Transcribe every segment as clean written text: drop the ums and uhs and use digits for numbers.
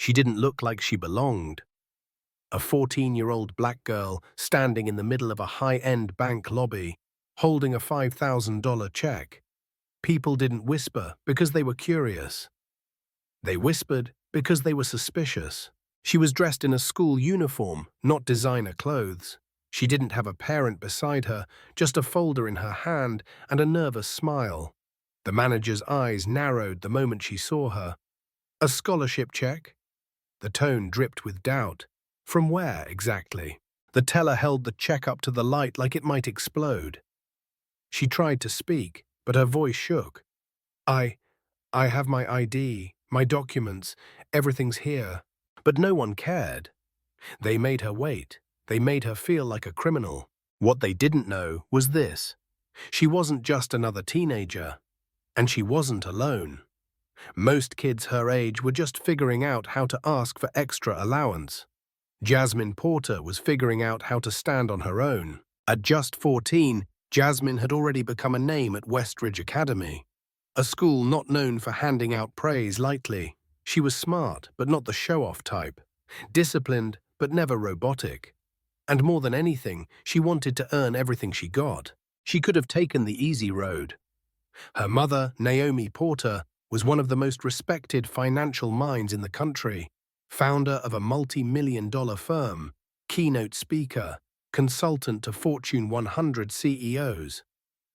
She didn't look like she belonged. A 14-year-old black girl standing in the middle of a high-end bank lobby, holding a $5,000 check. People didn't whisper because they were curious. They whispered because they were suspicious. She was dressed in a school uniform, not designer clothes. She didn't have a parent beside her, just a folder in her hand and a nervous smile. The manager's eyes narrowed the moment she saw her. A scholarship check? The tone dripped with doubt. From where, exactly? The teller held the check up to the light like it might explode. She tried to speak, but her voice shook. I have my ID, my documents, everything's here. But no one cared. They made her wait. They made her feel like a criminal. What they didn't know was this. She wasn't just another teenager. And she wasn't alone. Most kids her age were just figuring out how to ask for extra allowance. Jasmine Porter was figuring out how to stand on her own. At just 14, Jasmine had already become a name at Westridge Academy, a school not known for handing out praise lightly. She was smart, but not the show-off type, disciplined, but never robotic. And more than anything, she wanted to earn everything she got. She could have taken the easy road. Her mother, Naomi Porter, was one of the most respected financial minds in the country, founder of a multi-million-dollar firm, keynote speaker, consultant to Fortune 100 CEOs.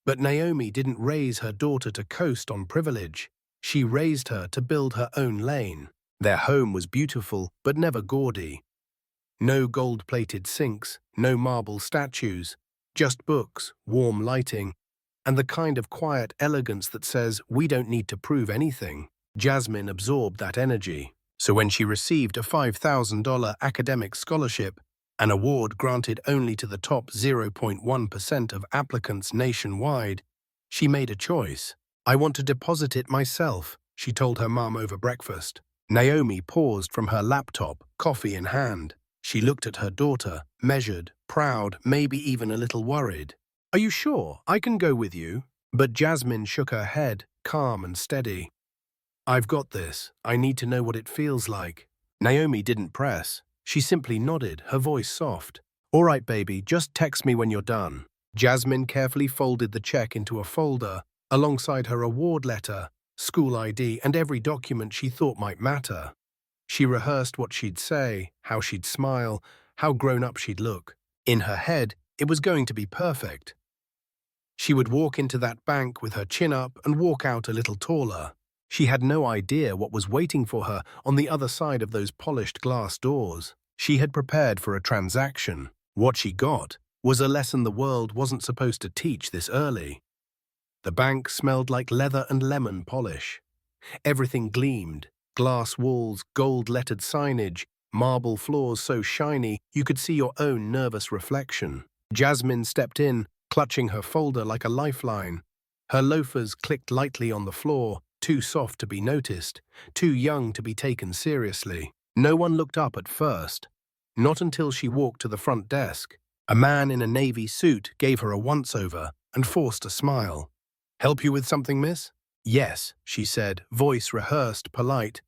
But Naomi didn't raise her daughter to coast on privilege. She raised her to build her own lane. Their home was beautiful, but never gaudy. No gold-plated sinks, no marble statues, just books, warm lighting, and the kind of quiet elegance that says, we don't need to prove anything. Jasmine absorbed that energy. So when she received a $5,000 academic scholarship, an award granted only to the top 0.1% of applicants nationwide, she made a choice. I want to deposit it myself, she told her mom over breakfast. Naomi paused from her laptop, coffee in hand. She looked at her daughter, measured, proud, maybe even a little worried. Are you sure? I can go with you. But Jasmine shook her head, calm and steady. I've got this. I need to know what it feels like. Naomi didn't press. She simply nodded, her voice soft. All right, baby, just text me when you're done. Jasmine carefully folded the check into a folder, alongside her award letter, school ID, and every document she thought might matter. She rehearsed what she'd say, how she'd smile, how grown-up she'd look. In her head, it was going to be perfect. She would walk into that bank with her chin up and walk out a little taller. She had no idea what was waiting for her on the other side of those polished glass doors. She had prepared for a transaction. What she got was a lesson the world wasn't supposed to teach this early. The bank smelled like leather and lemon polish. Everything gleamed. Glass walls, gold-lettered signage, marble floors so shiny you could see your own nervous reflection. Jasmine stepped in, clutching her folder like a lifeline. Her loafers clicked lightly on the floor, too soft to be noticed, too young to be taken seriously. No one looked up at first, not until she walked to the front desk. A man in a navy suit gave her a once-over and forced a smile. "Help you with something, miss?" "Yes," she said, voice rehearsed, polite.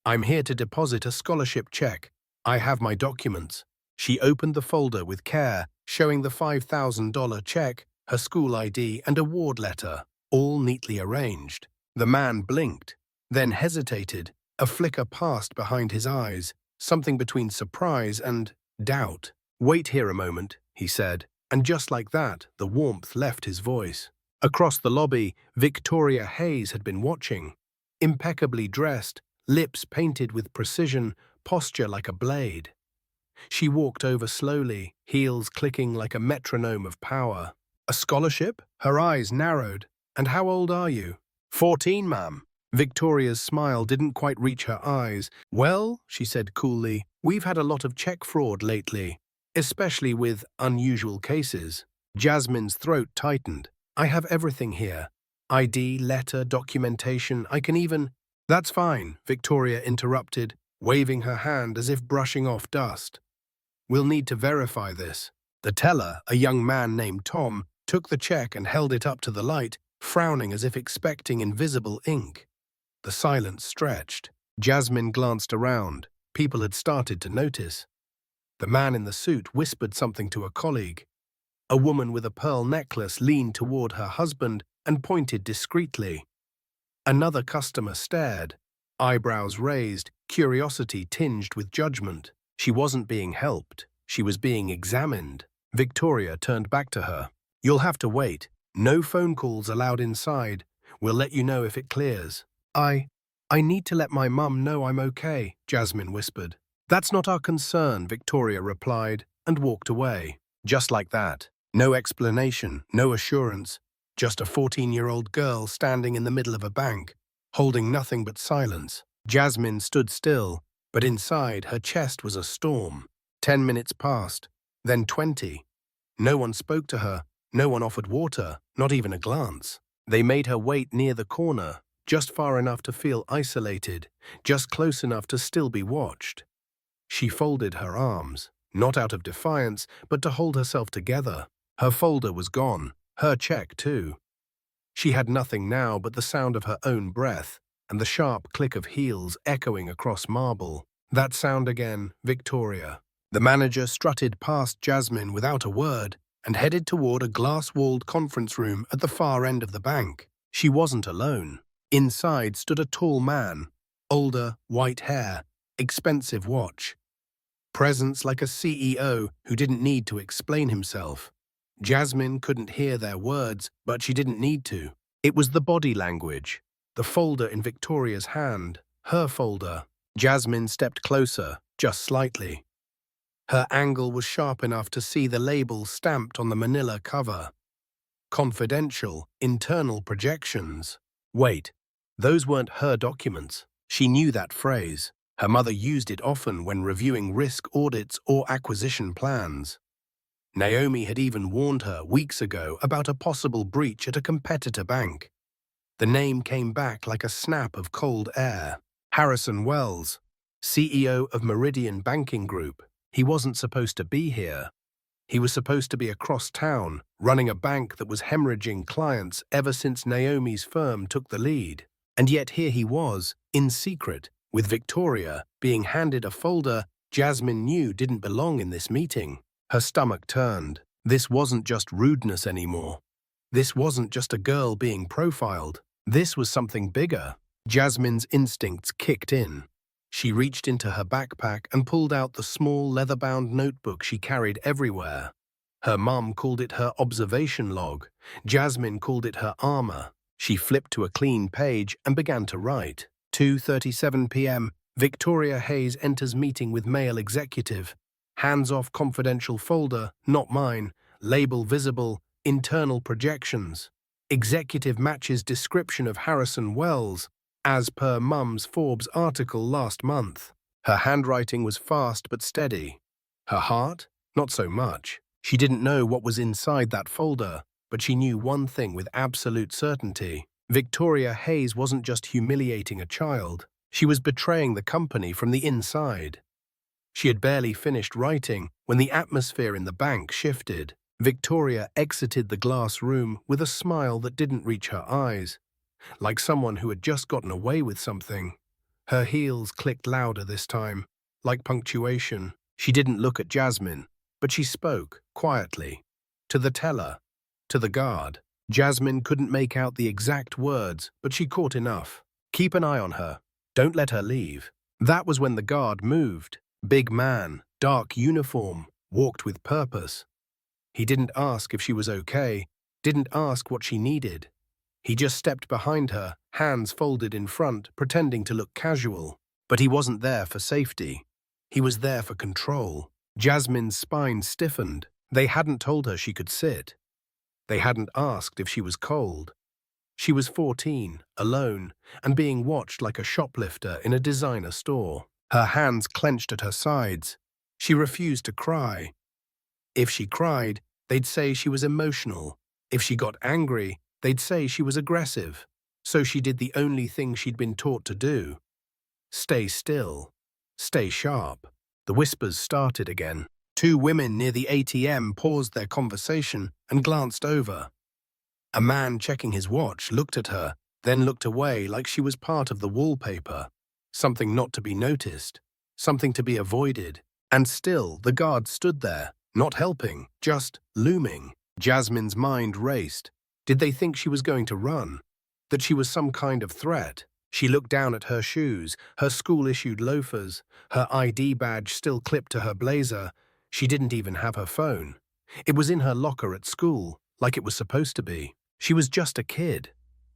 "I'm here to deposit a scholarship check. I have my documents." She opened the folder with care, showing the $5,000 check, her school ID, and award letter, all neatly arranged. The man blinked, then hesitated. A flicker passed behind his eyes, something between surprise and doubt. "Wait here a moment," he said, and just like that, the warmth left his voice. Across the lobby, Victoria Hayes had been watching. Impeccably dressed, lips painted with precision, posture like a blade. She walked over slowly, heels clicking like a metronome of power. "A scholarship?" Her eyes narrowed. "And how old are you?" 14, ma'am." Victoria's smile didn't quite reach her eyes. "Well," she said coolly, "we've had a lot of check fraud lately, especially with unusual cases." Jasmine's throat tightened. "I have everything here. ID, letter, documentation, I can even—" "That's fine," Victoria interrupted, waving her hand as if brushing off dust. "We'll need to verify this." The teller, a young man named Tom, took the check and held it up to the light, frowning as if expecting invisible ink. The silence stretched. Jasmine glanced around. People had started to notice. The man in the suit whispered something to a colleague. A woman with a pearl necklace leaned toward her husband and pointed discreetly. Another customer stared, eyebrows raised, curiosity tinged with judgment. She wasn't being helped. She was being examined. Victoria turned back to her. "You'll have to wait. No phone calls allowed inside. We'll let you know if it clears." I need to let my mum know I'm okay," Jasmine whispered. "That's not our concern," Victoria replied, and walked away. Just like that. No explanation, no assurance. Just a 14-year-old girl standing in the middle of a bank, holding nothing but silence. Jasmine stood still, but inside her chest was a storm. 10 minutes passed, then 20. No one spoke to her, no one offered water, not even a glance. They made her wait near the corner, just far enough to feel isolated, just close enough to still be watched. She folded her arms, not out of defiance, but to hold herself together. Her folder was gone, her check too. She had nothing now but the sound of her own breath and the sharp click of heels echoing across marble. That sound again, Victoria. The manager strutted past Jasmine without a word and headed toward a glass-walled conference room at the far end of the bank. She wasn't alone. Inside stood a tall man, older, white hair, expensive watch. Presence like a CEO who didn't need to explain himself. Jasmine couldn't hear their words, but she didn't need to. It was the body language. The folder in Victoria's hand, her folder. Jasmine stepped closer, just slightly. Her angle was sharp enough to see the label stamped on the manila cover. Confidential, internal projections. Wait, those weren't her documents. She knew that phrase. Her mother used it often when reviewing risk audits or acquisition plans. Naomi had even warned her weeks ago about a possible breach at a competitor bank. The name came back like a snap of cold air. Harrison Wells, CEO of Meridian Banking Group. He wasn't supposed to be here. He was supposed to be across town, running a bank that was hemorrhaging clients ever since Naomi's firm took the lead. And yet here he was, in secret, with Victoria, being handed a folder Jasmine knew didn't belong in this meeting. Her stomach turned. This wasn't just rudeness anymore. This wasn't just a girl being profiled. This was something bigger. Jasmine's instincts kicked in. She reached into her backpack and pulled out the small leather-bound notebook she carried everywhere. Her mum called it her observation log. Jasmine called it her armor. She flipped to a clean page and began to write. 2:37 p.m. Victoria Hayes enters meeting with male executive. Hands off confidential folder, not mine. Label visible, internal projections. Executive matches description of Harrison Wells, as per Mum's Forbes article last month. Her handwriting was fast but steady. Her heart? Not so much. She didn't know what was inside that folder, but she knew one thing with absolute certainty. Victoria Hayes wasn't just humiliating a child. She was betraying the company from the inside. She had barely finished writing when the atmosphere in the bank shifted. Victoria exited the glass room with a smile that didn't reach her eyes, like someone who had just gotten away with something. Her heels clicked louder this time, like punctuation. She didn't look at Jasmine, but she spoke, quietly. To the teller, to the guard. Jasmine couldn't make out the exact words, but she caught enough. Keep an eye on her. Don't let her leave. That was when the guard moved. Big man, dark uniform, walked with purpose. He didn't ask if she was okay, didn't ask what she needed. He just stepped behind her, hands folded in front, pretending to look casual. But he wasn't there for safety. He was there for control. Jasmine's spine stiffened. They hadn't told her she could sit. They hadn't asked if she was cold. She was 14, alone, and being watched like a shoplifter in a designer store. Her hands clenched at her sides. She refused to cry. If she cried, they'd say she was emotional. If she got angry, they'd say she was aggressive. So she did the only thing she'd been taught to do. Stay still. Stay sharp. The whispers started again. Two women near the ATM paused their conversation and glanced over. A man checking his watch looked at her, then looked away like she was part of the wallpaper, something not to be noticed. something to be avoided. And still, the guard stood there, not helping, just looming. Jasmine's mind raced. Did they think she was going to run? That she was some kind of threat? She looked down at her shoes, her school-issued loafers, her ID badge still clipped to her blazer. She didn't even have her phone. It was in her locker at school, like it was supposed to be. She was just a kid.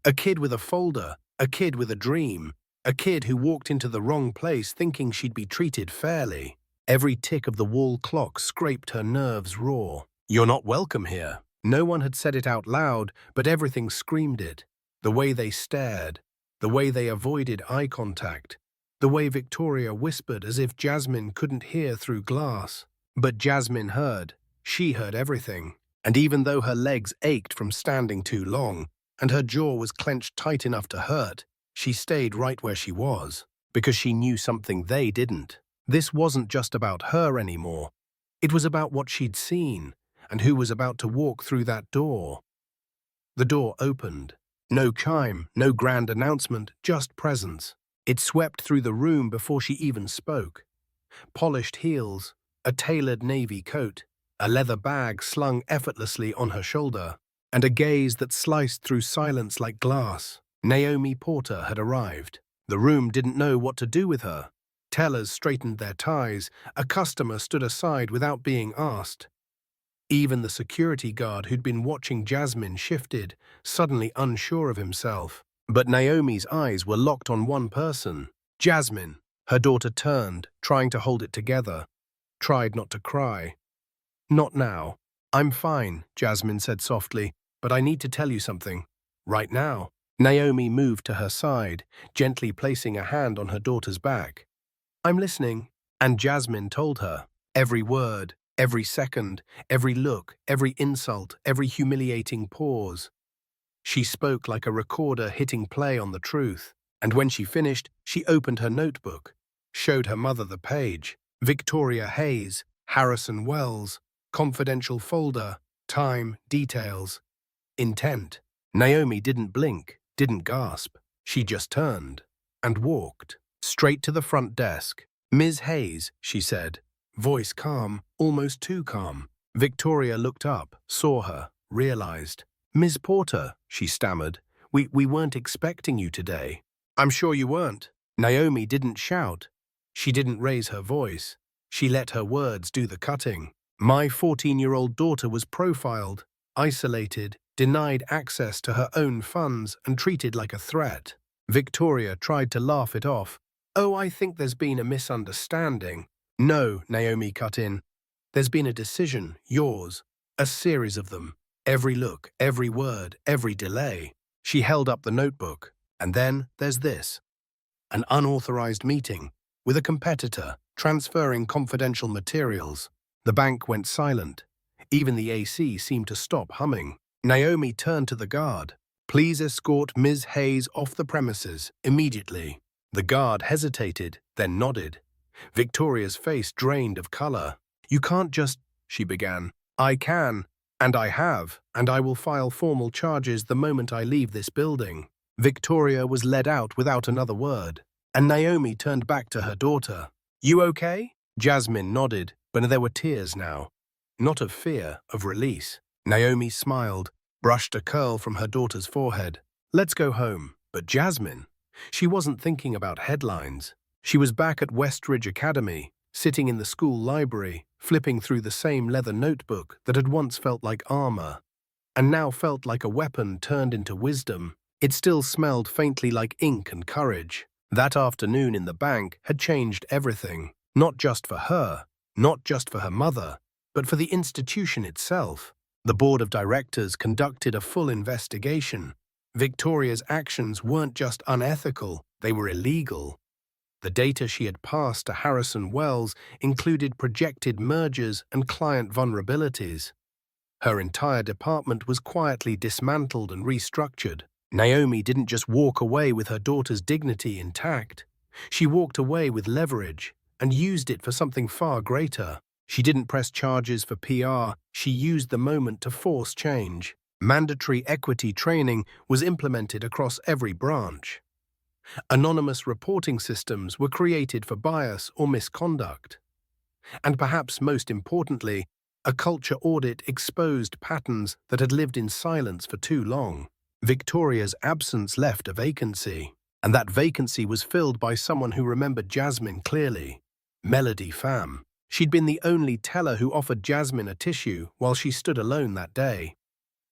A kid with a folder, a kid with a dream, a kid who walked into the wrong place thinking she'd be treated fairly. Every tick of the wall clock scraped her nerves raw. "You're not welcome here." No one had said it out loud, but everything screamed it. The way they stared, the way they avoided eye contact, the way Victoria whispered as if Jasmine couldn't hear through glass. But Jasmine heard. She heard everything. And even though her legs ached from standing too long, and her jaw was clenched tight enough to hurt, she stayed right where she was, because she knew something they didn't. This wasn't just about her anymore. It was about what she'd seen, and who was about to walk through that door. The door opened. No chime, no grand announcement, just presence. It swept through the room before she even spoke. Polished heels, a tailored navy coat, a leather bag slung effortlessly on her shoulder, and a gaze that sliced through silence like glass. Naomi Porter had arrived. The room didn't know what to do with her. Tellers straightened their ties. A customer stood aside without being asked. Even the security guard who'd been watching Jasmine shifted, suddenly unsure of himself. But Naomi's eyes were locked on one person. Jasmine. Her daughter turned, trying to hold it together. Tried not to cry. "Not now." "I'm fine," Jasmine said softly, "but I need to tell you something. Right now." Naomi moved to her side, gently placing a hand on her daughter's back. "I'm listening." And Jasmine told her. Every word, every second, every look, every insult, every humiliating pause. She spoke like a recorder hitting play on the truth. And when she finished, she opened her notebook, showed her mother the page. Victoria Hayes, Harrison Wells, confidential folder, time, details, intent. Naomi didn't blink, didn't gasp. She just turned and walked straight to the front desk. "Ms. Hayes," she said, voice calm, almost too calm. Victoria looked up, saw her, realized. "Ms. Porter," she stammered, we weren't expecting you today." "I'm sure you weren't." Naomi didn't shout. She didn't raise her voice. She let her words do the cutting. "My 14-year-old daughter was profiled, isolated, denied access to her own funds, and treated like a threat." Victoria tried to laugh it off. "Oh, I think there's been a misunderstanding." "No," Naomi cut in. "There's been a decision, yours, a series of them. Every look, every word, every delay." She held up the notebook. "And then there's this. An unauthorized meeting with a competitor, transferring confidential materials." The bank went silent. Even the AC seemed to stop humming. Naomi turned to the guard. "Please escort Ms. Hayes off the premises, immediately." The guard hesitated, then nodded. Victoria's face drained of color. "You can't just," she began. "I can, and I have, and I will file formal charges the moment I leave this building." Victoria was led out without another word, and Naomi turned back to her daughter. "You okay?" Jasmine nodded, but there were tears now. Not of fear, of release. Naomi smiled, brushed a curl from her daughter's forehead. "Let's go home." But Jasmine, she wasn't thinking about headlines. She was back at Westridge Academy, sitting in the school library, flipping through the same leather notebook that had once felt like armor, and now felt like a weapon turned into wisdom. It still smelled faintly like ink and courage. That afternoon in the bank had changed everything. Not just for her, not just for her mother, but for the institution itself. The board of directors conducted a full investigation. Victoria's actions weren't just unethical, they were illegal. The data she had passed to Harrison Wells included projected mergers and client vulnerabilities. Her entire department was quietly dismantled and restructured. Naomi didn't just walk away with her daughter's dignity intact. She walked away with leverage and used it for something far greater. She didn't press charges for PR, she used the moment to force change. Mandatory equity training was implemented across every branch. Anonymous reporting systems were created for bias or misconduct. And perhaps most importantly, a culture audit exposed patterns that had lived in silence for too long. Victoria's absence left a vacancy, and that vacancy was filled by someone who remembered Jasmine clearly. Melody Pham. She'd been the only teller who offered Jasmine a tissue while she stood alone that day.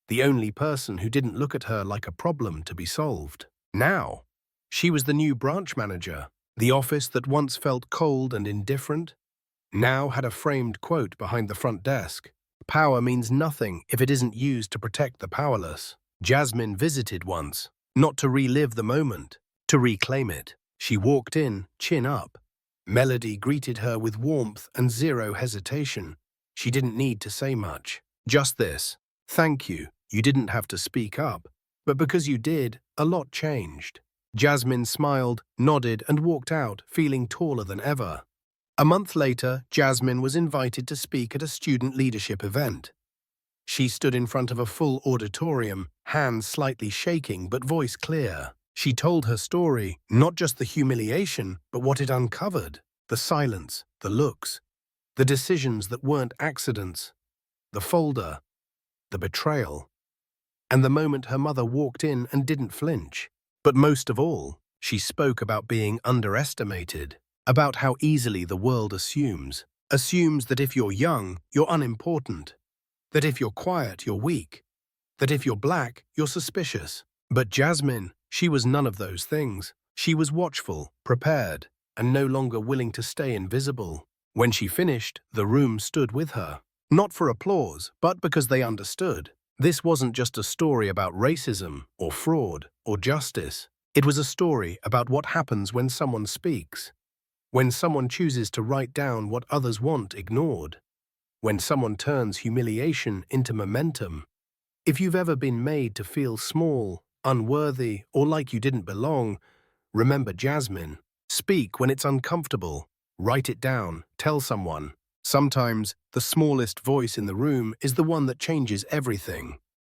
The only person who didn't look at her like a problem to be solved. Now, she was the new branch manager. The office that once felt cold and indifferent now had a framed quote behind the front desk. Power means nothing if it isn't used to protect the powerless. Jasmine visited once, not to relive the moment, to reclaim it. She walked in, chin up. Melody greeted her with warmth and zero hesitation. She didn't need to say much. Just this: "Thank you. You didn't have to speak up. But because you did, a lot changed." Jasmine smiled, nodded, and walked out, feeling taller than ever. A month later, Jasmine was invited to speak at a student leadership event. She stood in front of a full auditorium, hands slightly shaking but voice clear. She told her story, not just the humiliation, but what it uncovered: the silence, the looks, the decisions that weren't accidents, the folder, the betrayal, and the moment her mother walked in and didn't flinch. But most of all, she spoke about being underestimated, about how easily the world assumes that if you're young, you're unimportant, that if you're quiet, you're weak, that if you're black, you're suspicious. But Jasmine, she was none of those things. She was watchful, prepared, and no longer willing to stay invisible. When she finished, the room stood with her. Not for applause, but because they understood. This wasn't just a story about racism, or fraud, or justice. It was a story about what happens when someone speaks, when someone chooses to write down what others want ignored, when someone turns humiliation into momentum. If you've ever been made to feel small, unworthy, or like you didn't belong, remember Jasmine. Speak when it's uncomfortable. Write it down. Tell someone. Sometimes the smallest voice in the room is the one that changes everything.